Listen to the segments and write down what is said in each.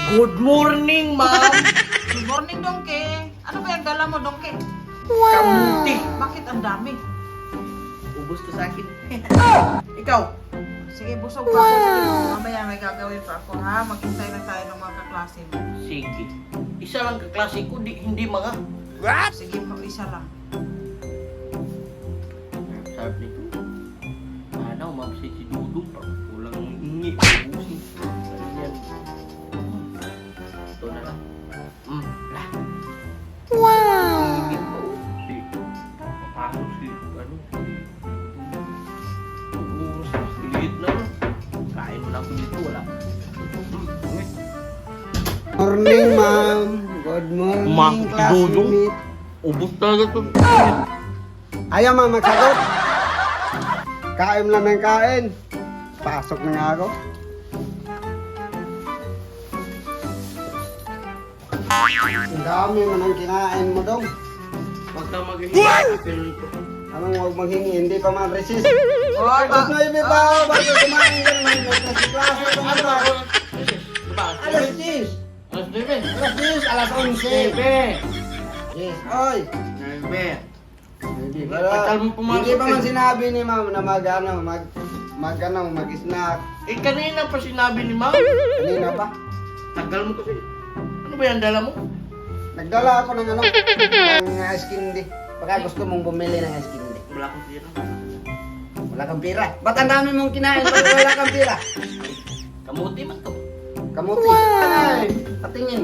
Good morning, ma'am. Good morning, Dongke. Ano ba yung dala mo, Dongke? Kamuti. Bakit ang dami? Ubus to sa akin. Ikaw. Sige, busog pa. Mamaya may gagawin pa ako, ha? Maghintay lang tayo ng mga kaklase mo. Sige. Isa lang kaklase ko, hindi mga. Sige po, isa lang. Sarap nito. Ano, ma'am, si Dudong. Kulang hingi. Ubusin. Ano yan? Ito na lang. Lah. Hingin ko. Si, paano si, ano, si liit na. Kain mo na ako dito, wala. Morning, ma'am. Good morning, classmate. Ubus talaga ito. Ayaw, ma'am, magsagot. Kain lang ng kain. Pasok na nga ako. Ang dami mo nang kinain mo, dong. Huwag kang maghihingi. Pero ito. Anong huwag maghingi, hindi pa man-resist. Oy, Tapos na ibi pa, bago kumain ka naman. Nasa klase ko Ano naman. ba? Diba? Alas 10. Alas 9. Alas 10, alas 11. Yes, oy. 9. Hindi Patal mo pumasok Hindi pa man eh. sinabi ni ma'am na mag-snack. Eh, kanina pa sinabi ni ma'am. Kanina pa. Tagal mo kasi. Ano ba yan dala mo? Nagdala ako ng ng ice candy. Baka gusto mong bumili ng ice candy. Wala akong pira. Wala kang pira. Ba't ang dami mong kinain pag wala kang pira? Kamuti man to. Kamuti. Ay, patingin.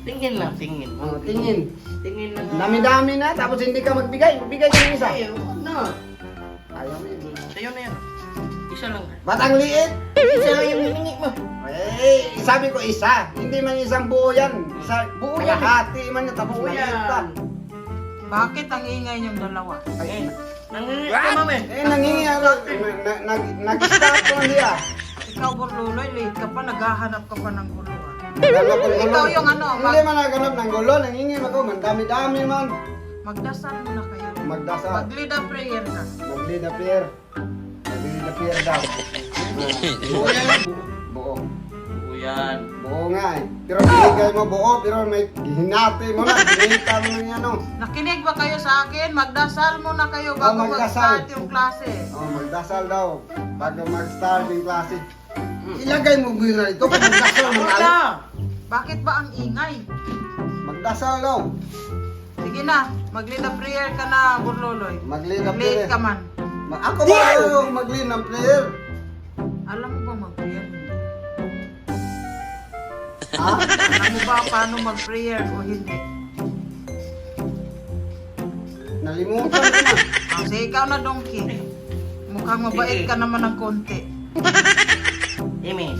Tingin lang, tingin. Oh, tingin. Tingin lang. Dami-dami na, tapos hindi ka magbigay. Magbigay ka ng isa. Ay, huwag na. Ayaw mo yun. Sa'yo na yan. Isa lang. Ba't ang liit? Isa lang yung hiningi mo. Eh, sabi ko isa. Hindi man isang buo yan. Isa, Buo yan. hati man yan, tapos Buo maliit yan. pa. bakit ang ingay niyong dalawa? Ay, Nangingi ka, ma'am eh. nangingi ako. Nag-stop ko niya. Ikaw, Burluloy, late ka pa, naghahanap ka pa ng guluhan. Ikaw yung ano, Hindi man naganap ng gulo, nangingi ako. Mandami-dami man. Magdasal muna kayo. Magdasal. Mag-lead a prayer ka. Mag-lead a prayer. Mag-lead a prayer daw. Buo yan. Buo. Buo yan. Buo nga eh. Pero binigay mo buo, pero may hinati mo na. Binita mo na yan oh. Nakinig ba kayo sa akin? Magdasal muna kayo bago magdasal. mag-start yung klase. Oh, magdasal daw. Bago mag-start yung klase. Ilagay mo gira ito. Magdasal mo Wala. na. Bakit ba ang ingay? Magdasal daw. Sige na, mag-lead a prayer ka na, Burluloy. Mag-lead a Late prayer. ka man. Ako ba mag-lead ng prayer? Alam mo ba mag-prayer? Ha? Alam mo ba paano mag-prayer o hindi? Nalimutan ko na. Kasi ikaw na, Donkey. Mukhang mabait ka naman ng konti. Imi.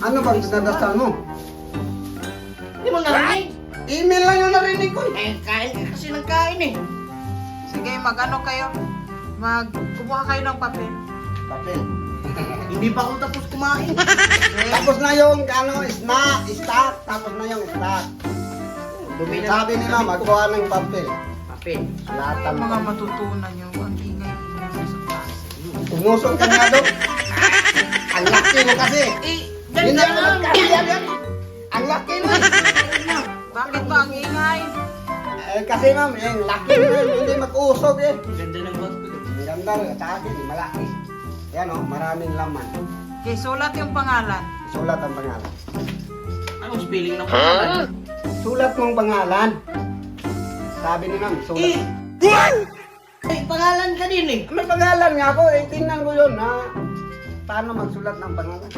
Ano bang pinadasal mo? Hindi mo narinig. Email lang yung narinig ko eh. Eh, kain ka kasi ng kain eh. Sige, mag-ano kayo? Kumuha kayo ng papel. Papel. Hindi pa ako tapos kumain. Okay? Tapos na yung start. Tapos na yung start. Dumi na. Sabi nila magkuha ng papel. Papel. Lahat Yung ng mga matutunan nyo, ang ingay-ingay sa klase. Umusok ka nga doon. Ang laki mo kasi. Eh, Hindi ganda na lang. magkakaya yan. Ang laki mo. Bakit ba ang ingay? Eh kasi ma'am, yung laki mo hindi mag-usok eh. Ganda ng bag ko. Ang ganda sa akin, malaki. Yan o, maraming laman. Okay, sulat yung pangalan. Sulat ang pangalan. Anong spelling ng pangalan? Sulat mong pangalan. Sabi ni ma'am, sulat. Eh, pangalan ka din eh. May pangalan nga ako, eh, tingnan ko yun na paano magsulat ng pangalan.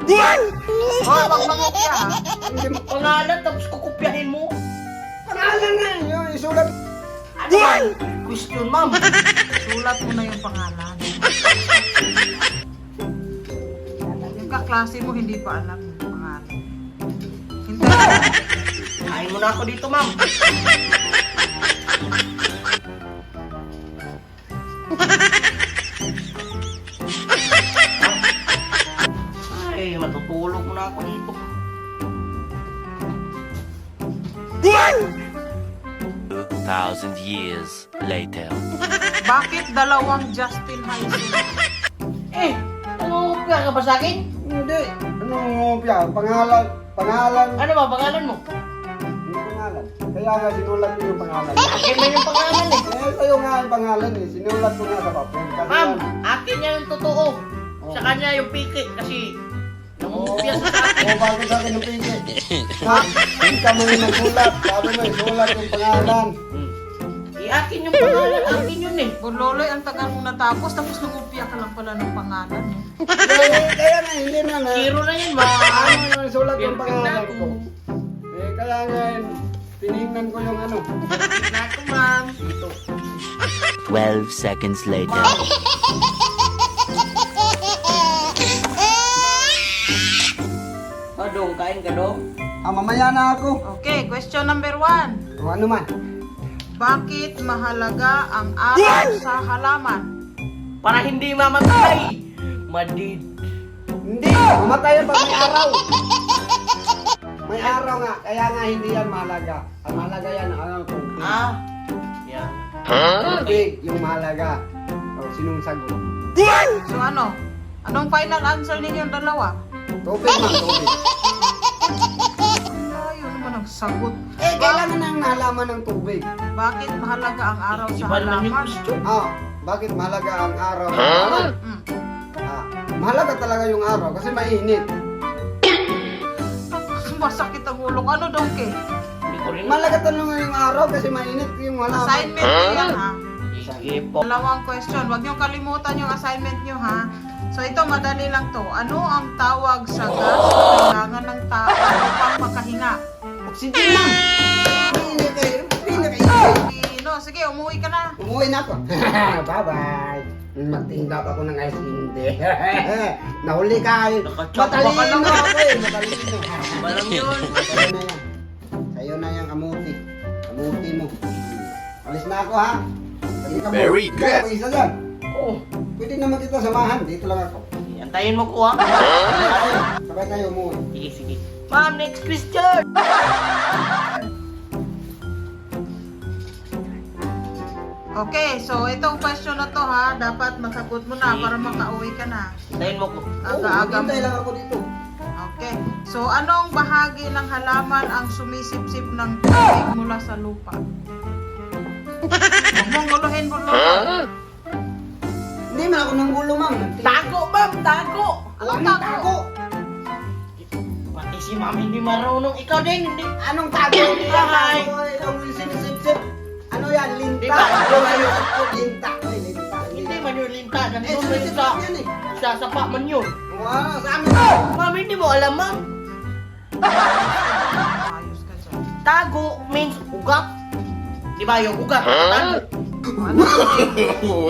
Oh, wag mangopya ha. Hindi mo, Pangalan tapos kukupyahin mo. pangalan nga yun, isulat. Ano ba? Question, ma'am. Sulat mo na yung pangalan. Yung kaklase mo hindi pa alam yung pangalan. Hindi. Kain mo na ako dito, ma'am. Ay, matutulog mo na ako dito. 2,000 years later. Bakit dalawang Justin High School? Eh, nangungupya ka ba sa akin? Hindi. Ano piya? Pangalan. Ano ba pangalan mo? Hindi pangalan. Kaya nga sinulat ko yung pangalan. Akin ba yung pangalan eh? Eh, sa'yo nga yung pangalan eh. Sinulat ko nga sa papel. Kasi Ma'am, yan. akin yan yung totoo. Sa kanya yung piki kasi nangungupya sa akin. O, bakit sa akin yung pinky? Ha? Hindi ka mo yung nagsulat. Sabi mo, isulat yung pangalan. Akin yung pangalan, akin yun eh. Loloy, ang tagal mo natapos, tapos nangupya ka lang pala ng pangalan. Eh. Kaya nga, hindi na na. Zero na yan, ma. Ano yung sulat yung Perfect na pangalan ako. ko? Eh, kaya nga, tinignan ko yung ano. Na ako, ma'am. Ito. 12 seconds later. Oh, dong, kain ka, dong. Mamaya na ako. Okay, question number 1. O, ano man? Bakit mahalaga ang araw sa halaman? Para hindi mamatay. Madid. Hindi, mamatay yan pag may araw. May araw nga, kaya nga hindi yan mahalaga. Ang mahalaga yan, ano, tubig. Ah. Yan. Tubig, yung mahalaga. O, sinong sagot? So ano? Anong final answer ninyong dalawa? Tubig man, tubig. Ay, yun naman ang sagot. Eh, kailangan nang nalaman ng tubig. Bakit mahalaga ang araw sa Iba naman yung halaman? question. Ah, bakit mahalaga ang araw? Ah, mahalaga talaga yung araw kasi mainit. Masakit ang ulo. Ano, Donkey? Hindi ko rin. Mahalaga talaga yung araw kasi mainit yung halaman. Assignment nyo yan, ha? Sige po. Dalawang question. Huwag nyo kalimutan yung assignment nyo, ha? So, ito, madali lang to. Ano ang tawag sa gas na kailangan ng tao upang makahinga? Oxygen lang. Pinaka-easy. Sige, umuwi ka na. Umuwi na ako. Bye-bye. Magtinda ako ng ice candy. Nahuli ka eh. Nakachamba ka Matalino lang. ako eh. Matalino. Balang yun. Sa'yo na yan. Sa'yo na yung amuti. Amuti mo. Alis na ako ha. Sige ka mo. Very good. Ikaw, isa dyan. Oh, Pwede naman kita samahan. Dito lang ako. antayin mo ko ha. Sabay tayo umuwi. Sige, sige. Ma'am, next question. Okay, so itong question na to, ha? Dapat masagot mo na para makauwi ka na. Antayin mo ko. Aga-aga mo. Hintay lang ako dito. Okay. So, anong bahagi ng halaman ang sumisipsip ng tubig mula sa lupa? Huwag mong guluhin, Burlolo. Hindi man ako nang gulo, ma'am. Tago, ma'am, tago. Alam mo, tago. Pati si ma'am hindi marunong. Ikaw din, hindi. Anong tago? Hindi yan Ay. tago. Yung sinisip-sip. Ano yan? Linta. Di ba? Linta. Ay, linta. Hindi man yun linta. Eh, Nandun man sinisip sa... yan eh. Sa sapa man yun. Wow, sa amin. Ma'am, hindi mo alam, ma'am. Ayos ka dyan. Tago means ugat. Di ba yung ugat? Tago. No,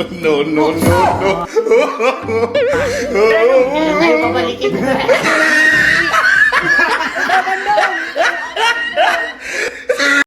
no, no, no. Ayaw babalikin.